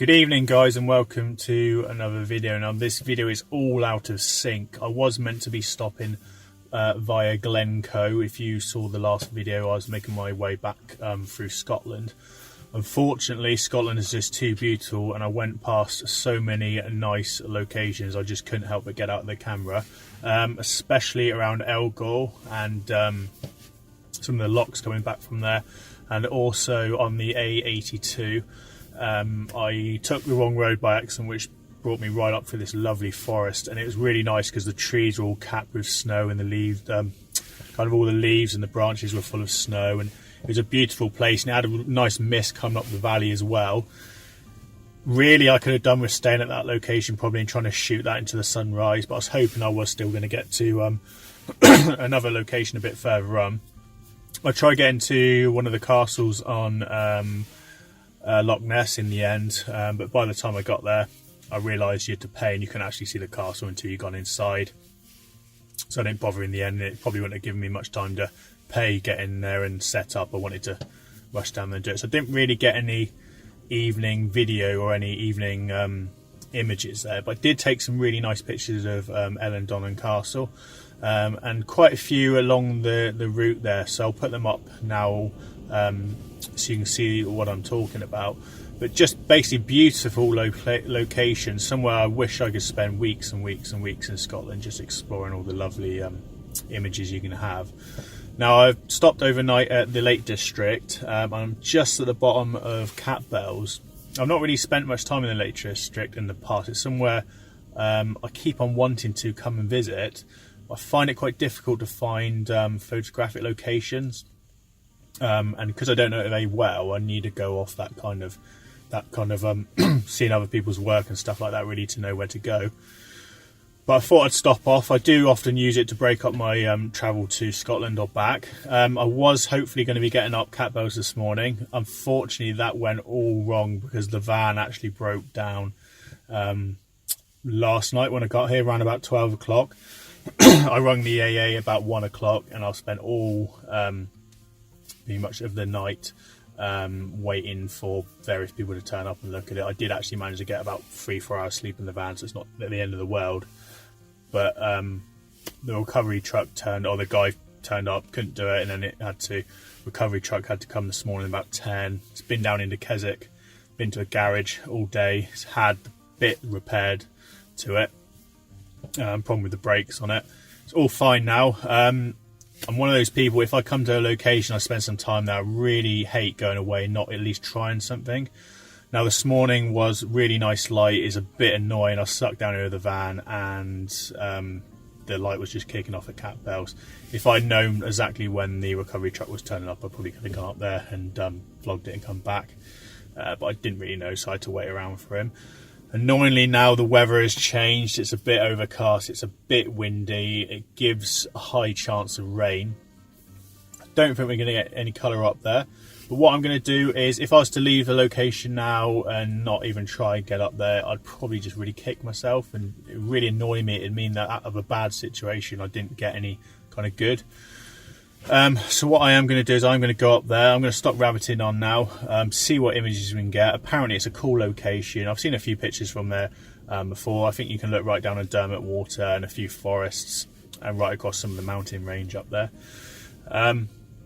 Good evening guys, and welcome to another video. Now this video is all out of sync. I was meant to be stopping via Glencoe. If you saw the last video, I was making my way back through Scotland. Unfortunately, Scotland is just too beautiful and I went past so many nice locations I just couldn't help but get out the camera, especially around Elgor and some of the locks coming back from there, and also on the A82. I took the wrong road by accident, which brought me right up through this lovely forest, and it was really nice because the trees were all capped with snow and the leaves, kind of all the leaves and the branches were full of snow, and it was a beautiful place, and it had a nice mist coming up the valley as well. Really, I could have done with staying at that location probably and trying to shoot that into the sunrise, but I was hoping I was still going to get to another location a bit further on. I tried getting to one of the castles on Loch Ness in the end, but by the time I got there I realised you had to pay and you couldn't actually see the castle until you got inside, so I didn't bother in the end. It probably wouldn't have given me much time to pay, get in there and set up. I wanted to rush down there and do it, so I didn't really get any evening video or any evening images there, but I did take some really nice pictures of Ellendon Castle, and quite a few along the route there, so I'll put them up now so you can see what I'm talking about. But just basically beautiful location, somewhere I wish I could spend weeks and weeks and weeks in Scotland just exploring all the lovely images you can have. Now I've stopped overnight at the Lake District. I'm just at the bottom of Catbells. I've not really spent much time in the Lake District in the past. It's somewhere I keep on wanting to come and visit. I find it quite difficult to find photographic locations. And because I don't know it very well, I need to go off that kind of seeing other people's work and stuff like that really to know where to go. But I thought I'd stop off. I do often use it to break up my travel to Scotland or back. I was hopefully going to be getting up Catbells this morning. Unfortunately that went all wrong because the van actually broke down last night when I got here around about 12 o'clock. I rung the AA about 1 o'clock and I spent all pretty much of the night waiting for various people to turn up and look at it. I did actually manage to get about 3-4 hours sleep in the van, so it's not at the end of the world. But the recovery truck the guy turned up, couldn't do it, and then recovery truck had to come this morning about 10. It's been down into Keswick, been to a garage all day. It's had the bit repaired to it. Problem with the brakes on it. It's all fine now. I'm one of those people, if I come to a location, I spend some time there. I really hate going away and not at least trying something. Now this morning was really nice light. It's a bit annoying. I stuck down here with the van and the light was just kicking off at Catbells. If I'd known exactly when the recovery truck was turning up, I probably could have gone up there and vlogged it and come back. But I didn't really know, so I had to wait around for him. Annoyingly now the weather has changed. It's a bit overcast, it's a bit windy, it gives a high chance of rain. I don't think we're going to get any colour up there, but what I'm going to do is, if I was to leave the location now and not even try and get up there, I'd probably just really kick myself, and it would really annoy me. It'd mean that out of a bad situation I didn't get any kind of good. So what I am going to do is I'm going to go up there. I'm going to stop rabbiting on now, see what images we can get. Apparently it's a cool location. I've seen a few pictures from there before. I think you can look right down at Dermot Water and a few forests and right across some of the mountain range up there.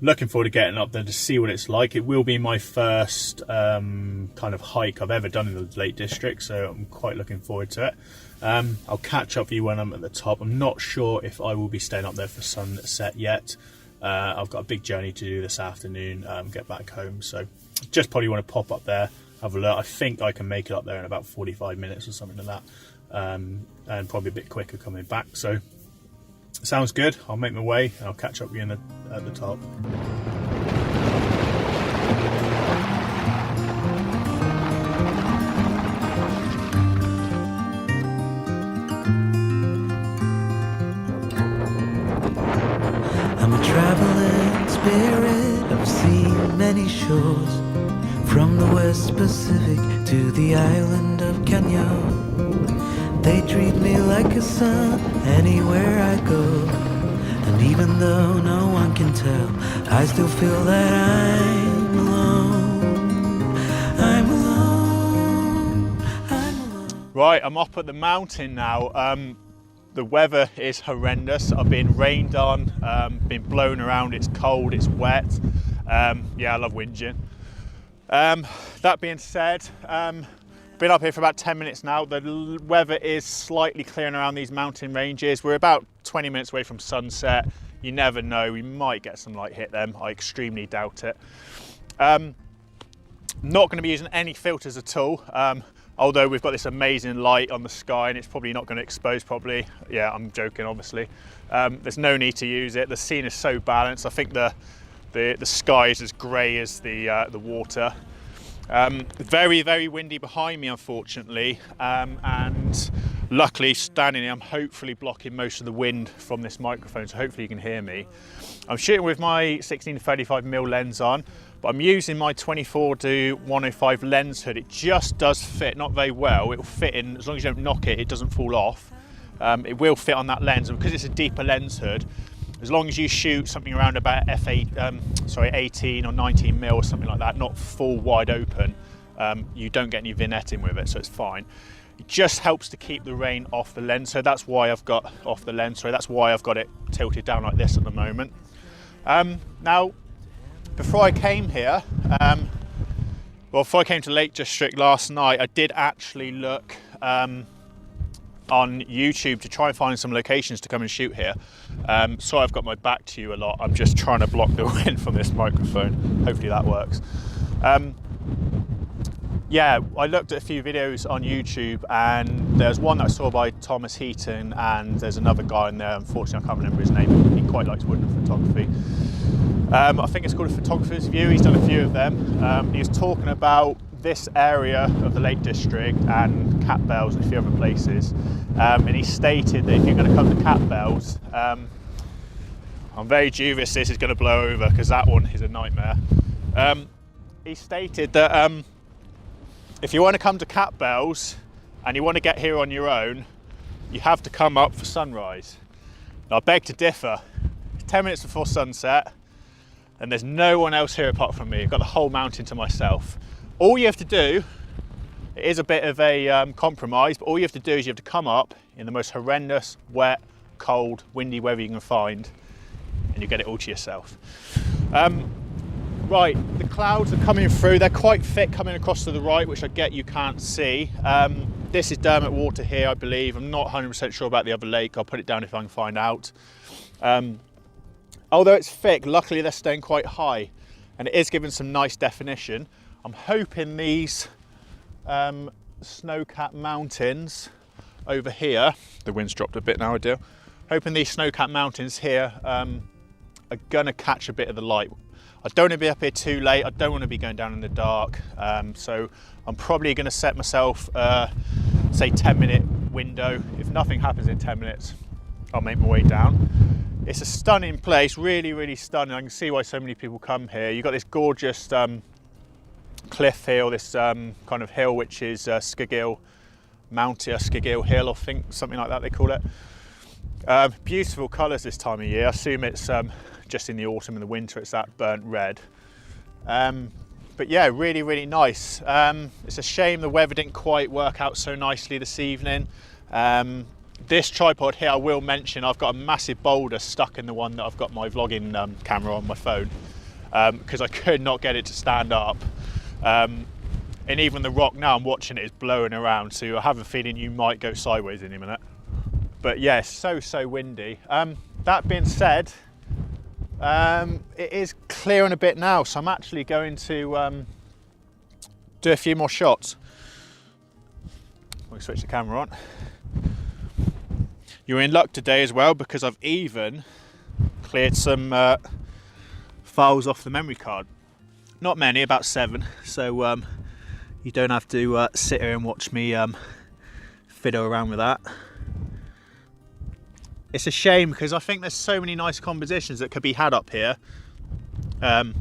Looking forward to getting up there to see what it's like. It will be my first kind of hike I've ever done in the Lake District, so I'm quite looking forward to it. I'll catch up with you when I'm at the top. I'm not sure if I will be staying up there for sunset yet. I've got a big journey to do this afternoon, get back home, so just probably want to pop up there, have a look. I think I can make it up there in about 45 minutes or something like that, and probably a bit quicker coming back. So sounds good. I'll make my way and I'll catch up with you at the top. I'm a traveling spirit, I've seen many shores, from the West Pacific to the island of Kenya. They treat me like a son anywhere I go, and even though no one can tell, I still feel that I'm alone. I'm alone. Right, I'm up at the mountain now. The weather is horrendous. I've been rained on, been blown around, it's cold, it's wet. Yeah, I love whinging. That being said, been up here for about 10 minutes now. The weather is slightly clearing around these mountain ranges. We're about 20 minutes away from sunset. You never know, we might get some light hit them. I extremely doubt it. Not going to be using any filters at all, although we've got this amazing light on the sky and it's probably not going to expose properly. Yeah, I'm joking, obviously. There's no need to use it. The scene is so balanced. I think the sky is as grey as the water. Very, very windy behind me, unfortunately, and luckily standing here, I'm hopefully blocking most of the wind from this microphone, so hopefully you can hear me. I'm shooting with my 16-35mm lens on, but I'm using my 24-105 lens hood. It just does fit, not very well. It will fit in, as long as you don't knock it, it doesn't fall off. It will fit on that lens, and because it's a deeper lens hood, as long as you shoot something around about 18 or 19mm or something like that, not full wide open, you don't get any vignetting with it, so it's fine. It just helps to keep the rain off the lens, so that's why I've got that's why I've got it tilted down like this at the moment. Now, before I came here, before I came to Lake District last night, I did actually look on YouTube to try and find some locations to come and shoot here. Sorry I've got my back to you a lot. I'm just trying to block the wind from this microphone. Hopefully that works. Yeah, I looked at a few videos on YouTube, and there's one that I saw by Thomas Heaton, and there's another guy in there, unfortunately I can't remember his name. He quite likes woodland photography. I think it's called A Photographer's View. He's done a few of them. He was talking about this area of the Lake District and Cat Bells and a few other places, and he stated that if you're going to come to Cat Bells, I'm very dubious this is going to blow over because that one is a nightmare. He stated that if you want to come to Cat Bells and you want to get here on your own, you have to come up for sunrise. Now I beg to differ. It's 10 minutes before sunset and there's no one else here apart from me. I've got the whole mountain to myself. All you have to do, it is a bit of a compromise, but all you have to do is you have to come up in the most horrendous, wet, cold, windy weather you can find, and you get it all to yourself. Right, the clouds are coming through. They're quite thick coming across to the right, which I get you can't see. This is Dermot Water here, I believe. I'm not 100% sure about the other lake. I'll put it down if I can find out. Although it's thick, luckily they're staying quite high, and it is giving some nice definition. I'm hoping these snow-capped mountains over here, the wind's dropped a bit now, I do, hoping these snow-capped mountains here are gonna catch a bit of the light. I don't want to be up here too late, I don't want to be going down in the dark, so I'm probably gonna set myself, say 10-minute window. If nothing happens in 10 minutes, I'll make my way down. It's a stunning place, really, really stunning. I can see why so many people come here. You've got this gorgeous cliff hill, this kind of hill which is Scagill Mountain, Scagill Hill, I think, something like that they call it. Beautiful colours this time of year. I assume it's just in the autumn and the winter it's that burnt red. But yeah, really, really nice. It's a shame the weather didn't quite work out so nicely this evening. This tripod here, I will mention, I've got a massive boulder stuck in the one that I've got my vlogging camera on my phone, because I could not get it to stand up. And even the rock now I'm watching it is blowing around, so I have a feeling you might go sideways in a minute. But yeah, so windy. That being said, it is clearing a bit now, so I'm actually going to do a few more shots. We'll switch the camera on. You're in luck today as well, because I've even cleared some files off the memory card. Not many, about 7, so you don't have to sit here and watch me fiddle around with that. It's a shame because I think there's so many nice compositions that could be had up here, but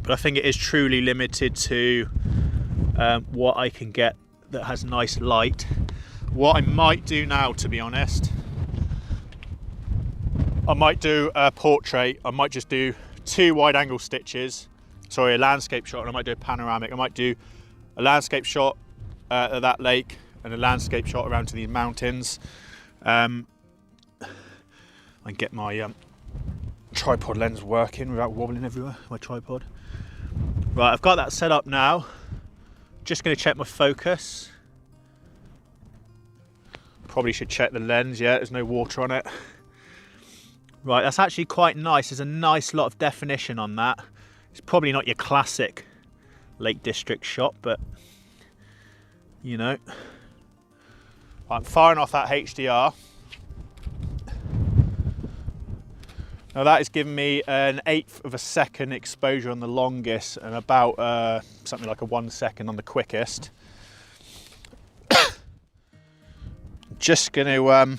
I think it is truly limited to what I can get that has nice light. What I might do now, to be honest, I might do a portrait. I might just do 2 wide angle stitches, sorry, a landscape shot, and I might do a panoramic. I might do a landscape shot at that lake, and a landscape shot around to these mountains. I can get my tripod lens working without wobbling everywhere, my tripod. Right, I've got that set up now. Just going to check my focus. Probably should check the lens, yeah, there's no water on it. Right, that's actually quite nice. There's a nice lot of definition on that. It's probably not your classic Lake District shot, but you know. I'm firing off that HDR. Now that is giving me an 1/8 of a second exposure on the longest and about something like a 1 second on the quickest. Just going to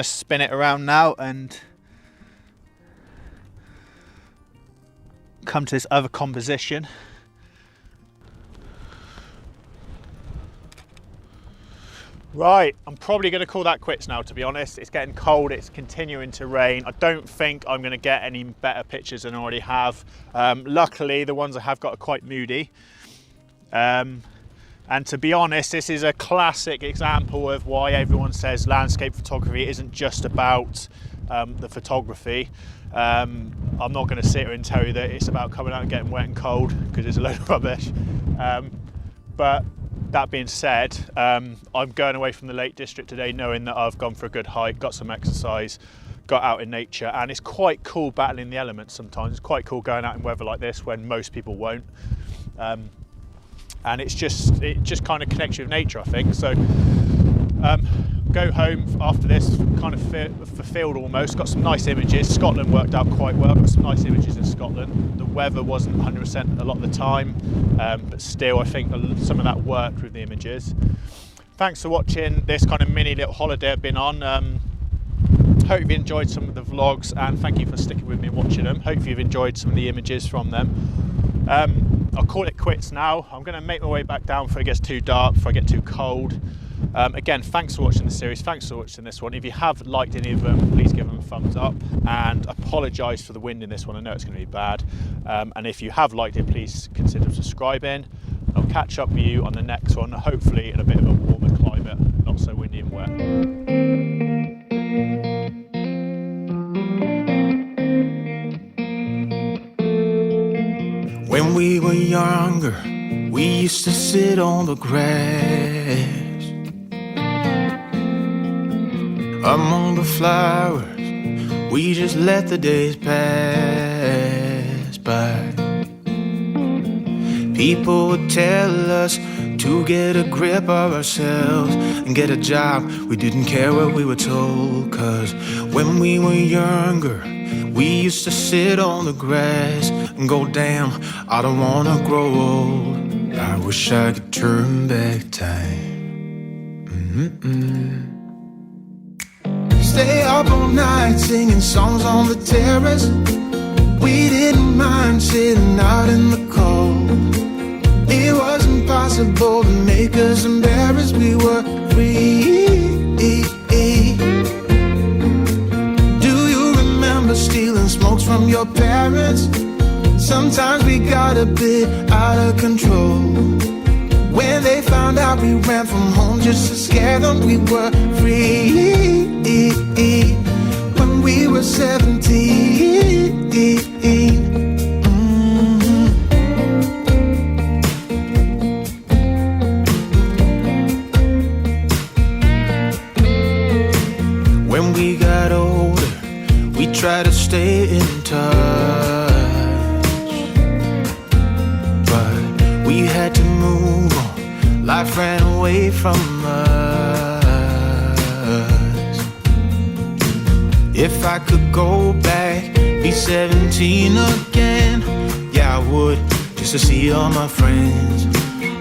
spin it around now and come to this other composition. Right, I'm probably going to call that quits now, to be honest. It's getting cold, it's continuing to rain. I don't think I'm going to get any better pictures than I already have. Luckily, the ones I have got are quite moody. And to be honest, this is a classic example of why everyone says landscape photography isn't just about the photography. I'm not going to sit here and tell you that it's about coming out and getting wet and cold, because it's a load of rubbish. But that being said, I'm going away from the Lake District today knowing that I've gone for a good hike, got some exercise, got out in nature, and it's quite cool battling the elements sometimes. It's quite cool going out in weather like this when most people won't. And it just kind of connects you with nature, I think. So go home after this, kind of fulfilled almost. Got some nice images. Scotland worked out quite well. Got some nice images in Scotland. The weather wasn't 100% a lot of the time, but still I think some of that worked with the images. Thanks for watching this kind of mini little holiday I've been on. Hope you've enjoyed some of the vlogs, and thank you for sticking with me and watching them. Hope you've enjoyed some of the images from them. I'll call it quits now. I'm going to make my way back down before it gets too dark, before I get too cold. Again, thanks for watching the series, thanks for watching this one. If you have liked any of them, please give them a thumbs up, and apologise for the wind in this one. I know it's going to be bad. And if you have liked it, please consider subscribing. I'll catch up with you on the next one, hopefully in a bit of a warmer climate, not so windy and wet. When we were younger, we used to sit on the grass among the flowers. We just let the days pass by. People would tell us to get a grip of ourselves and get a job. We didn't care what we were told, 'cause when we were younger, we used to sit on the grass and go, damn, I don't wanna grow old. I wish I could turn back time. Stay up all night singing songs on the terrace. We didn't mind sitting out in the cold. It was impossible to make us embarrassed. We were free. Do you remember stealing smokes from your parents? Sometimes we got a bit out of control. When they found out we ran from home just to scare them, we were free. When we were 17. When we got older, we tried to stay in touch, but we had to move on. Life ran away from us. If I could go back, be 17 again, yeah I would, just to see all my friends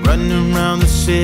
running around the city.